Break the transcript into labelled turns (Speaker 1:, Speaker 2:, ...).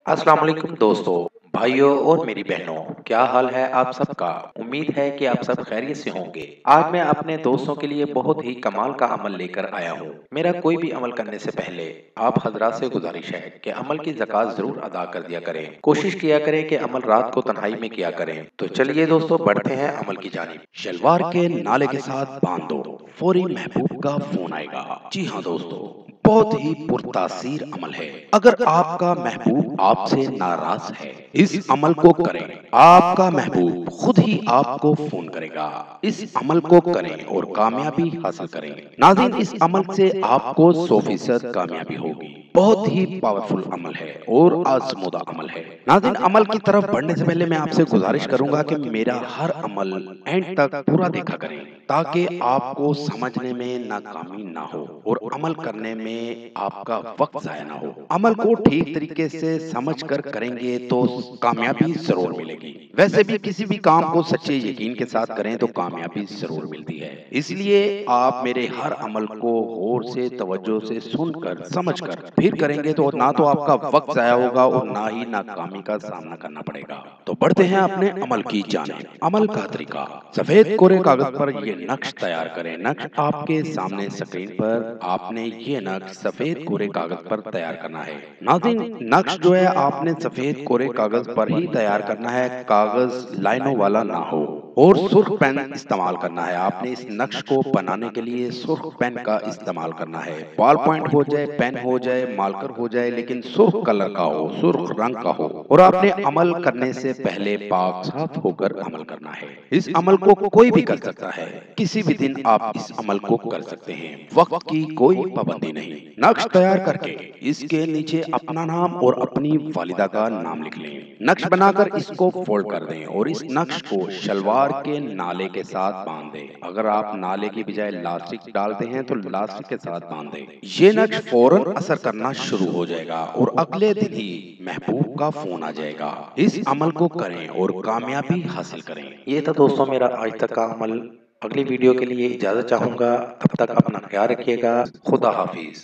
Speaker 1: अस्सलाम वालेकुम दोस्तों, भाइयों और मेरी बहनों, क्या हाल है आप सबका। उम्मीद है कि आप सब खैरियत से होंगे। आज मैं अपने दोस्तों के लिए बहुत ही कमाल का अमल लेकर आया हूँ। मेरा कोई भी अमल करने से पहले आप हजरात से गुजारिश है कि अमल की ज़कात जरूर अदा कर दिया करें। कोशिश किया करें कि अमल रात को तन्हाई में किया करें। तो चलिए दोस्तों, बढ़ते हैं अमल की जानिब।
Speaker 2: शलवार के नाले के साथ बांध दो, फौरी महबूब का फोन आएगा। जी हाँ दोस्तों, बहुत ही पुरतासीर अमल है। अगर आपका महबूब आपसे नाराज है, इस अमल को करें। आपका महबूब खुद ही आपको फोन करेगा। इस अमल को करें और कामयाबी हासिल करें। नाज़रीन, इस अमल से आपको 100% कामयाबी होगी। बहुत ही पावरफुल अमल है और आजमूदा अमल है। नाज़रीन, अमल की तरफ बढ़ने से पहले मैं आपसे गुजारिश करूंगा कि मेरा हर अमल एंड तक पूरा देखा करें, ताकि आपको समझने में नाकामी ना हो और अमल करने में आपका वक्त जाया ना हो। अमल को ठीक तरीके से समझ कर करेंगे तो कामयाबी जरूर मिलेगी। वैसे भी किसी भी काम को सच्चे यकीन के साथ करें तो कामयाबी जरूर मिलती है। इसलिए आप मेरे हर अमल को गौर से, तवज्जो से सुनकर, समझकर फिर करेंगे तो ना तो आपका वक्त जाया होगा और ना ही नाकामी का सामना करना पड़ेगा। तो बढ़ते हैं अपने अमल की जानिब। अमल का तरीका: सफेद कोरे कागज पर ये नक्श तैयार करें। नक्श आपके सामने स्क्रीन पर आपने ये नक्श सफेद कोरे कागज पर तैयार करना है। नाज़रीन, नक्श जो है आपने सफेद कोरे कागज पर ही तैयार करना है। कागज लाइनों वाला ना हो और सुर्ख पेन इस्तेमाल करना है। आपने इस नक्श को बनाने के लिए सुर्ख पेन का इस्तेमाल करना है। बॉल पॉइंट हो जाए, पेन हो जाए, मार्कर हो जाए, लेकिन सुर्ख कलर का हो, सुर्ख रंग का हो। और आपने अमल करने से पहले पाक साफ होकर अमल करना है। इस अमल को कोई भी कर सकता है। किसी भी दिन आप इस अमल को कर सकते हैं। वक्त की कोई पाबंदी नहीं। नक्श तैयार करके इसके नीचे अपना नाम और अपनी वालिदा का नाम लिख लें। नक्श बनाकर इसको फोल्ड कर दें और इस नक्श को शलवार के नाले के साथ बांध दें। अगर आप नाले की बजाय लास्टिक डालते हैं तो लास्टिक के साथ बांध दें। ये नक्श फौरन असर करना शुरू हो जाएगा और अगले दिन ही महबूब का फोन आ जाएगा। इस अमल को करें और कामयाबी हासिल करें।
Speaker 1: ये था दोस्तों मेरा आज तक का अमल। अगली वीडियो के लिए इजाज़त चाहूँगा। तब तक अपना ख्याल रखिएगा। खुदा हाफिज।